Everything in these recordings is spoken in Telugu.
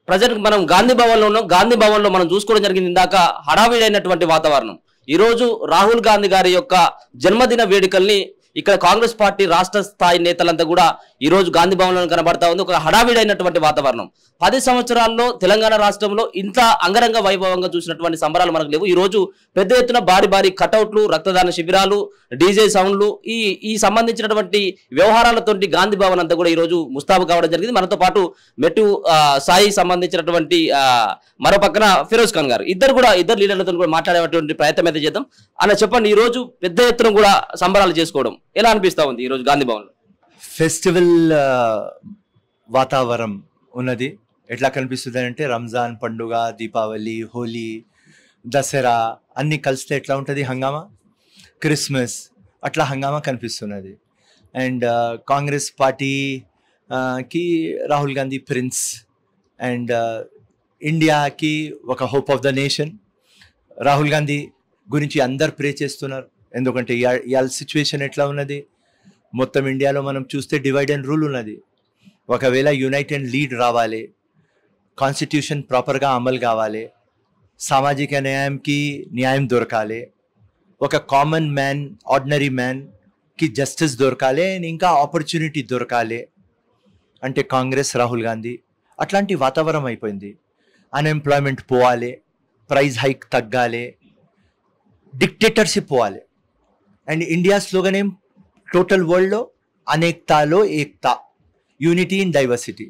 ప్రజెంట్ మనం గాంధీ భవన్ లో ఉన్నాం. గాంధీ భవన్ లో మనం చూసుకోవడం జరిగింది ఇందాక హడావిడైనటువంటి వాతావరణం. ఈ రోజు రాహుల్ గాంధీ గారి యొక్క జన్మదిన వేడుకల్ని ఇక్కడ కాంగ్రెస్ పార్టీ రాష్ట్ర స్థాయి నేతలంతా కూడా ఈ రోజు గాంధీ భవన్ లో కనబడతా ఉంది. ఒక హడావిడైనటువంటి వాతావరణం. 10 సంవత్సరాల్లో తెలంగాణ రాష్ట్రంలో ఇంత అంగరంగ వైభవంగా చూసినటువంటి సంబరాలు మనకు లేవు. ఈ రోజు పెద్ద ఎత్తున భారీ కటౌట్లు, రక్తదాన శిబిరాలు, డీజే సౌండ్లు, ఈ సంబంధించినటువంటి వ్యవహారాలతోటి గాంధీ భవన్ అంతా కూడా ఈ రోజు ముస్తాబు కావడం జరిగింది. మనతో పాటు మెట్టు సాయి సంబంధించినటువంటి మరో పక్కన ఫిరోజ్ ఖాన్ గారు ఇద్దరు లీడర్లతో కూడా మాట్లాడేటువంటి ప్రయత్నం అయితే చేద్దాం. అలా చెప్పండి, ఈ రోజు పెద్ద ఎత్తున కూడా సంబరాలు చేసుకోవడం ఎలా అనిపిస్తా ఉంది ఈ రోజు గాంధీ భవన్ లో? ఫెస్టివల్ వాతావరణం ఉన్నది. ఎట్లా కనిపిస్తుంది అంటే రంజాన్ పండుగ, దీపావళి, హోలీ, దసరా అన్నీ కలిస్తే ఎట్లా ఉంటుంది హంగామా, క్రిస్మస్ అట్లా హంగామా కనిపిస్తున్నది. అండ్ కాంగ్రెస్ పార్టీకి రాహుల్ గాంధీ ప్రిన్స్ అండ్ ఇండియాకి ఒక hope of the nation. Rahul Gandhi గురించి అందరు ప్రే చేస్తున్నారు. ఎందుకంటే ఇవాళ సిచ్యువేషన్ ఎట్లా ఉన్నది, మొత్తం ఇండియాలో మనం చూస్తే డివైడ్ అండ్ రూల్ ఉన్నది. ఒకవేళ యునైటెడ్ లీడ్ రావాలి, కాన్స్టిట్యూషన్ ప్రాపర్గా అమలు కావాలి, సామాజిక న్యాయం దొరకాలి, ఒక కామన్ మ్యాన్, ఆర్డినరీ మ్యాన్కి జస్టిస్ దొరకాలి, ఇంకా ఆపర్చునిటీ దొరకాలి అంటే కాంగ్రెస్, రాహుల్ గాంధీ. అట్లాంటి వాతావరణం అయిపోయింది. అన్ఎంప్లాయ్మెంట్ పోవాలి, ప్రైస్ హైక్ తగ్గాలి, డిక్టేటర్షిప్ పోవాలి. అండ్ ఇండియా స్లోగన్ ఏం, టోటల్ వరల్డ్లో అనేకతాలో ఏకతా, యూనిటీ ఇన్ డైవర్సిటీ,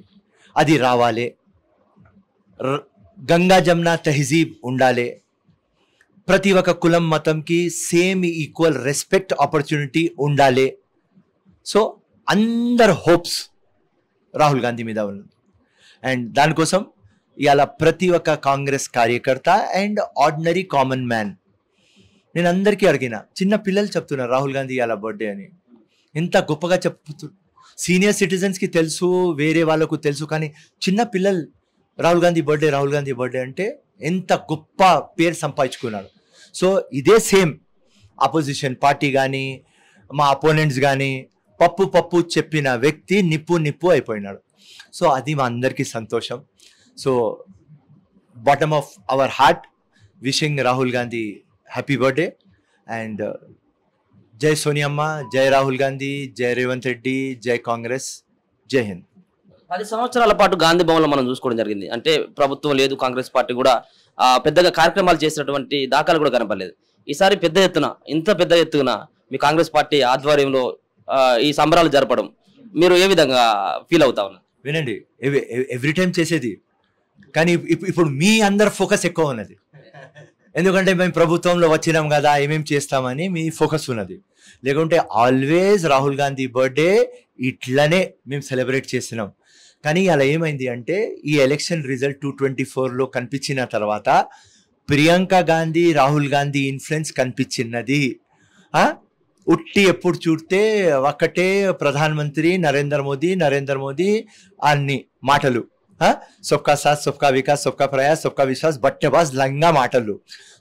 అది రావాలి. గంగా జమున తహజీబ్ ఉండాలి. ప్రతి ఒక్క కులం మతంకి సేమ్ ఈక్వల్ రెస్పెక్ట్, ఆపర్చునిటీ ఉండాలి. సో అందరు హోప్స్ రాహుల్ గాంధీ మీద ఉన్నది. అండ్ దానికోసం ఇవాళ ప్రతి ఒక్క కాంగ్రెస్ కార్యకర్త అండ్ ఆర్డినరీ కామన్ మ్యాన్, నేను అందరికీ అడిగిన, చిన్న పిల్లలు చెప్తున్నారు రాహుల్ గాంధీ ఇవాళ బర్త్డే అని. ఎంత గొప్పగా చెప్తున్నారు. సీనియర్ సిటిజన్స్కి తెలుసు, వేరే వాళ్ళకు తెలుసు, కానీ చిన్న పిల్లలు రాహుల్ గాంధీ బర్త్డే అంటే ఎంత గొప్ప పేరు సంపాదించుకున్నారు. సో ఇదే సేమ్ అపోజిషన్ పార్టీ కానీ మా అపోనెంట్స్ కానీ పప్పు చెప్పిన వ్యక్తి నిప్పు అయిపోయినాడు. సో అది మా అందరికీ సంతోషం. So bottom of our heart wishing Rahul Gandhi happy birthday. And జై సోనియమ్మ, జై రాహుల్ గాంధీ, జై రేవంత్ రెడ్డి, జై కాంగ్రెస్, జై హింద్. 10 సంవత్సరాల పాటు గాంధీ భవన్ లో మనం చూసుకోవడం జరిగింది. అంటే ప్రభుత్వం లేదు, కాంగ్రెస్ పార్టీ కూడా పెద్దగా కార్యక్రమాలు చేసినటువంటి దాఖలు కూడా కనపడలేదు. ఈసారి ఇంత పెద్ద ఎత్తున మీ కాంగ్రెస్ పార్టీ ఆధ్వర్యంలో ఈ సంబరాలు జరపడం మీరు ఏ విధంగా ఫీల్ అవుతా ఉన్నారు? వినండి, ఎవ్రీ టైం చేసేది, కానీ ఇప్పుడు మీ అందరు ఫోకస్ ఎక్కువ ఉన్నది. ఎందుకంటే మేము ప్రభుత్వంలో వచ్చినాం కదా, ఏమేమి చేస్తామని మీ ఫోకస్ ఉన్నది. లేకుంటే ఆల్వేస్ రాహుల్ గాంధీ బర్త్డే ఇట్లనే మేము సెలబ్రేట్ చేస్తున్నాం. కానీ అలా ఏమైంది అంటే ఈ ఎలక్షన్ రిజల్ట్ 224లో కనిపించిన తర్వాత ప్రియాంక గాంధీ, రాహుల్ గాంధీ ఇన్ఫ్లుయెన్స్ కనిపించినది. ఉట్టి ఎప్పుడు చూస్తే ఒక్కటే ప్రధానమంత్రి నరేంద్ర మోదీ అన్ని మాటలు, సబ్కా సాత్, సబ్కా వికాస్, సబ్కా ప్రయాస్, సబ్కా విశ్వాస్, బట్టెబాస్ లంగా మాటలు.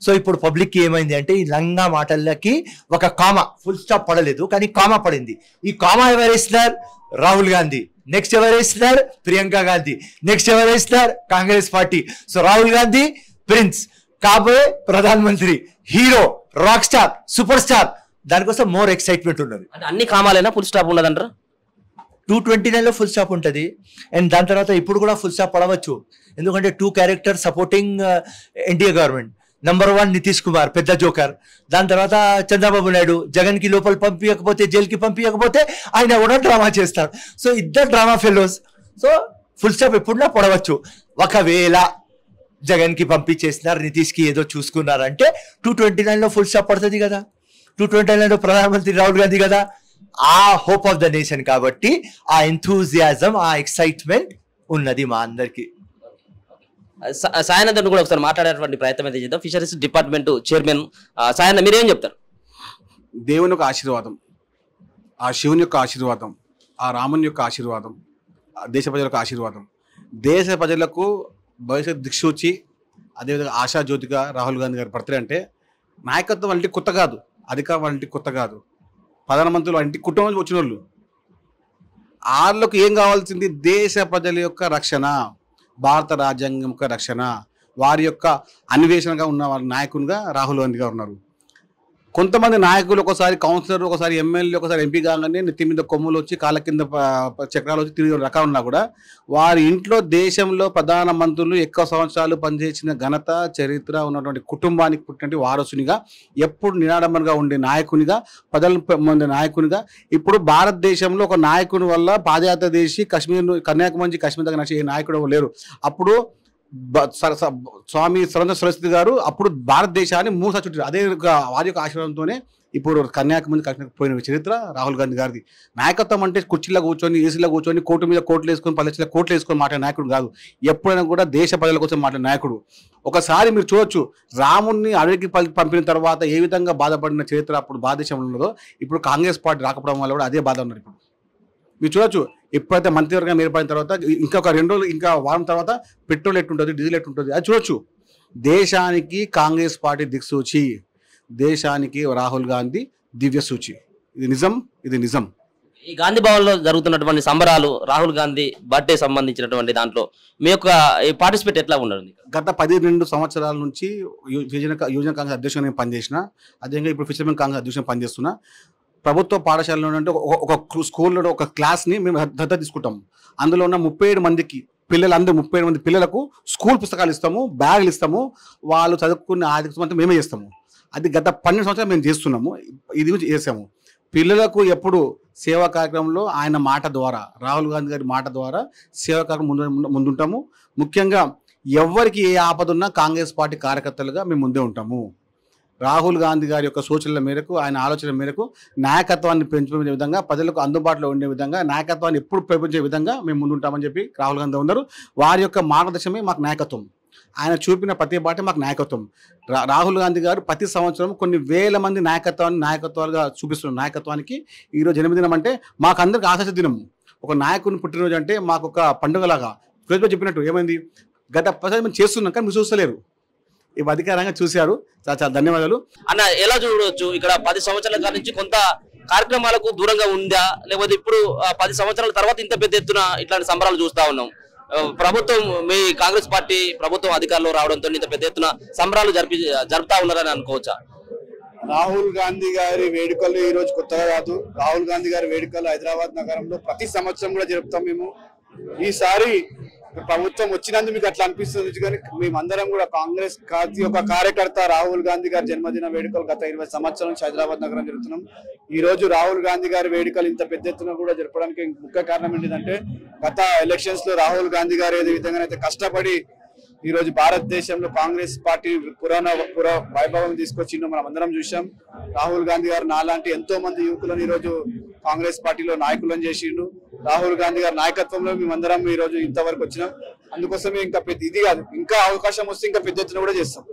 సో ఇప్పుడు పబ్లిక్కి ఏమైంది అంటే ఈ లంగా మాటలకి ఒక కామా, ఫుల్ స్టాప్ పడలేదు, కానీ కామా పడింది. ఈ కామా ఎవరేస్తున్నారు? రాహుల్ గాంధీ. నెక్స్ట్ ఎవరేస్తున్నారు? ప్రియాంక గాంధీ. నెక్స్ట్ ఎవరేస్తున్నారు? Congress party. So Rahul Gandhi prince, కాబోయే ప్రధానమంత్రి, hero, rock star, super star. దానికోసం మోర్ ఎక్సైట్మెంట్ ఉన్నది. అంటే అన్ని కామాలైనా ఫుల్ స్టాప్ ఉండదంటారా? 229లో ఫుల్ స్టాప్ ఉంటుంది. అండ్ దాని తర్వాత ఇప్పుడు కూడా ఫుల్ స్టాప్ పడవచ్చు. ఎందుకంటే 2 character supporting NDA government. Number 1 Nitish Kumar, పెద్ద జోకర్. దాని తర్వాత చంద్రబాబు నాయుడు, జగన్కి లోపల పంపించకపోతే, జైలుకి పంపించకపోతే ఆయన కూడా డ్రామా చేస్తారు. సో ఇద్దరు drama fellows. So full stop ఎప్పుడున్నా పడవచ్చు. ఒకవేళ జగన్కి పంపించేసినారు, నితీష్కి ఏదో చూసుకున్నారంటే 229లో ఫుల్ స్టాప్ పడుతుంది కదా. 229లో ప్రధానమంత్రి రాహుల్ గాంధీ కదా. ఆ హోప్ ఆఫ్ ద నేషన్ కాబట్టి ఆ ఎంథూజియాజం, ఆ ఎక్సైట్మెంట్ ఉన్నది మా అందరికి. సాయనందన్ కూడా ఒకసారి మాట్లాడేటువంటి ప్రయత్నం అయితే చేద్దాం. ఫిషరీస్ డిపార్ట్మెంట్ చైర్మన్ సాయన్న, మీరేం చెప్తారు? దేవుని యొక్క ఆశీర్వాదం, ఆ శివుని యొక్క ఆశీర్వాదం, ఆ రాముని యొక్క ఆశీర్వాదం, దేశ ప్రజల యొక్క ఆశీర్వాదం, దేశ ప్రజలకు భవిష్యత్ దిక్సూచి, అదేవిధంగా ఆశాజ్యోతిగా రాహుల్ గాంధీ గారి బర్త్డే అంటే నాయకత్వం వంటి కొత్త కాదు, అధికారం వంటి కొత్త కాదు, ప్రధానమంత్రులు వంటి కుటుంబం నుంచి వచ్చిన వాళ్ళు. వాళ్ళకు ఏం కావాల్సింది? దేశ ప్రజల యొక్క రక్షణ, భారత రాజ్యాంగం యొక్క రక్షణ, వారి యొక్క అన్వేషణగా ఉన్న వారి నాయకునిగా రాహుల్ గాంధీ గారు ఉన్నారు. కొంతమంది నాయకులు ఒకసారి కౌన్సిలర్, ఒకసారి ఎమ్మెల్యే, ఒకసారి ఎంపీ కాగానే నెత్తి మీద కొమ్ములు వచ్చి కాళ్ళ కింద చక్రాలు వచ్చి తిరిగి రకాలు ఉన్నా కూడా వారి ఇంట్లో దేశంలో ప్రధానమంత్రులు ఎక్కువ సంవత్సరాలు పనిచేసిన ఘనత చరిత్ర ఉన్నటువంటి కుటుంబానికి పుట్టినటువంటి వారసునిగా, ఎప్పుడు నిరాడంబరంగా ఉండే నాయకునిగా, ప్రజల మంది నాయకునిగా, ఇప్పుడు భారతదేశంలో ఒక నాయకుని వల్ల పాదయాత్ర చేసి కన్యాకుమారి నుంచి కాశ్మీర్ దగ్గర నడిచే నాయకుడు లేరు. అప్పుడు స్వామి సరంజ సరస్వతి గారు అప్పుడు భారతదేశాన్ని మూసా చుట్టారు. అదే వారి యొక్క ఆశీర్వాదంతోనే ఇప్పుడు కన్యాకుమారి కాశ్మీర్ పోయిన చరిత్ర రాహుల్ గాంధీ గారిది. నాయకత్వం అంటే కుర్చీలో కూర్చొని, ఏసీలో కూర్చొని, కోర్టు మీద కోట్లు వేసుకొని, 10 లక్షల కోట్లు వేసుకొని మాట్లాడే నాయకుడు కాదు. ఎప్పుడైనా కూడా దేశ ప్రజల కోసం మాట్లాడే నాయకుడు. ఒకసారి మీరు చూడొచ్చు, రాముణ్ణి అడవికి పంపిన తర్వాత ఏ విధంగా బాధపడిన చరిత్ర అప్పుడు భారతదేశంలో ఉన్నదో, ఇప్పుడు కాంగ్రెస్ పార్టీ రాకపోవడం వల్ల కూడా అదే బాధ ఉన్నారు. ఇప్పుడు మీరు చూడొచ్చు, ఎప్పుడైతే మంత్రివర్గం ఏర్పడిన తర్వాత ఇంకొక 2 రోజులు, ఇంకా వారం తర్వాత పెట్రోల్ ఎట్టుంటుంది, డీజిల్ ఎట్టుంటుంది అది చూడొచ్చు. దేశానికి కాంగ్రెస్ పార్టీ దిక్సూచి, దేశానికి రాహుల్ గాంధీ దివ్య సూచి. ఇది నిజం, ఇది నిజం. ఈ గాంధీ భవన్ లో జరుగుతున్నటువంటి సంబరాలు, రాహుల్ గాంధీ బర్త్డే సంబంధించినటువంటి దాంట్లో మీ యొక్క పార్టిసిపేట్ ఎట్లా ఉండదు? గత 12 సంవత్సరాల నుంచి యువజన కాంగ్రెస్ అధ్యక్షుడు నేను పనిచేసిన, అదేవిధంగా ఇప్పుడు ఫిషర్మెన్ కాంగ్రెస్ అధ్యక్షుడు పనిచేస్తున్నా. ప్రభుత్వ పాఠశాలలో అంటే ఒక స్కూల్లో ఒక క్లాస్ని మేము దత్తత తీసుకుంటాం. అందులో ఉన్న 37 మందికి పిల్లలందరూ 37 మంది పిల్లలకు స్కూల్ పుస్తకాలు ఇస్తాము, బ్యాగులు ఇస్తాము, వాళ్ళు చదువుకున్న ఆర్థిక సంబంధం మేమే చేస్తాము. అది గత 12 సంవత్సరాలు మేము చేస్తున్నాము. ఇది చేసాము. పిల్లలకు ఎప్పుడు సేవా కార్యక్రమంలో ఆయన మాట ద్వారా, రాహుల్ గాంధీ గారి మాట ద్వారా సేవా కార్యక్రమం ముందుంటాము. ముఖ్యంగా ఎవరికి ఏ ఆపద ఉన్నా కాంగ్రెస్ పార్టీ కార్యకర్తలుగా మేము ముందే ఉంటాము. రాహుల్ గాంధీ గారి యొక్క సూచనల మేరకు, ఆయన ఆలోచన మేరకు నాయకత్వాన్ని పెంచుకునే విధంగా, ప్రజలకు అందుబాటులో ఉండే విధంగా, నాయకత్వాన్ని ఎప్పుడు పెంచే విధంగా మేము ముందుంటామని చెప్పి రాహుల్ గాంధీ ఉన్నారు. వారి యొక్క మార్గదర్శనమే మాకు నాయకత్వం. ఆయన చూపిన ప్రతి బాటే మాకు నాయకత్వం. రాహుల్ గాంధీ గారు ప్రతి సంవత్సరం కొన్ని వేల మంది నాయకత్వాలుగా చూపిస్తున్న నాయకత్వానికి ఈరోజు జన్మదినం అంటే మాకు అందరికి ఆశ దినం. ఒక నాయకుని పుట్టినరోజు అంటే మాకు ఒక పండుగలాగా. ప్రజలు చెప్పినట్టు ఏమైంది, గత 10 మేము చేస్తున్నాం కానీ మీరు చూస్తలేరు. ఇవి అధికారంగా చూశారు. చాలా చాలా ధన్యవాదాలు అన్న. ఎలా చూడవచ్చు, ఇక్కడ 10 సంవత్సరాల కాల నుంచి కొంత కార్యక్రమాలకు దూరంగా ఉందా, లేకపోతే ఇప్పుడు 10 సంవత్సరాల తర్వాత ఇంత పెద్ద ఎత్తున ఇట్లాంటి సంబరాలు చూస్తా ఉన్నాం? ప్రభుత్వం, మీ కాంగ్రెస్ పార్టీ ప్రభుత్వం అధికారంలో రావడంతో ఇంత పెద్ద ఎత్తున సంబరాలు జరుపుతా ఉన్నారని అనుకోవచ్చా? రాహుల్ గాంధీ గారి వేడుకలు ఈ రోజు కొత్తగా కాదు. రాహుల్ గాంధీ గారి వేడుకలు హైదరాబాద్ నగరంలో ప్రతి సంవత్సరం కూడా జరుపుతాం మేము. ఈసారి ప్రభుత్వం వచ్చినందుకు మీకు అట్లా అనిపిస్తుంది కానీ మేమందరం కూడా కాంగ్రెస్ పార్టీ యొక్క కార్యకర్త రాహుల్ గాంధీ గారి జన్మదిన వేడుకలు గత 20 సంవత్సరాల నుంచి హైదరాబాద్ నగరం జరుగుతున్నాం. ఈ రోజు రాహుల్ గాంధీ గారి వేడుకలు ఇంత పెద్ద ఎత్తున కూడా జరపడానికి ముఖ్య కారణం ఏంటంటే, గత ఎలక్షన్స్ లో రాహుల్ గాంధీ గారు ఏదే విధంగా అయితే కష్టపడి ఈ రోజు భారతదేశంలో కాంగ్రెస్ పార్టీ పుర వైభవం తీసుకొచ్చిందో మనం అందరం చూసాం. రాహుల్ గాంధీ గారు నాలాంటి ఎంతో మంది యువకులను ఈ రోజు కాంగ్రెస్ పార్టీలో నాయకులను చేసిండు. రాహుల్ గాంధీ గారి నాయకత్వంలో మేమందరం ఈ రోజు ఇంతవరకు వచ్చినాం. అందుకోసమే ఇంకా ఇది కాదు, ఇంకా అవకాశం వస్తే ఇంకా పెద్ద ఎత్తున కూడా చేస్తాం.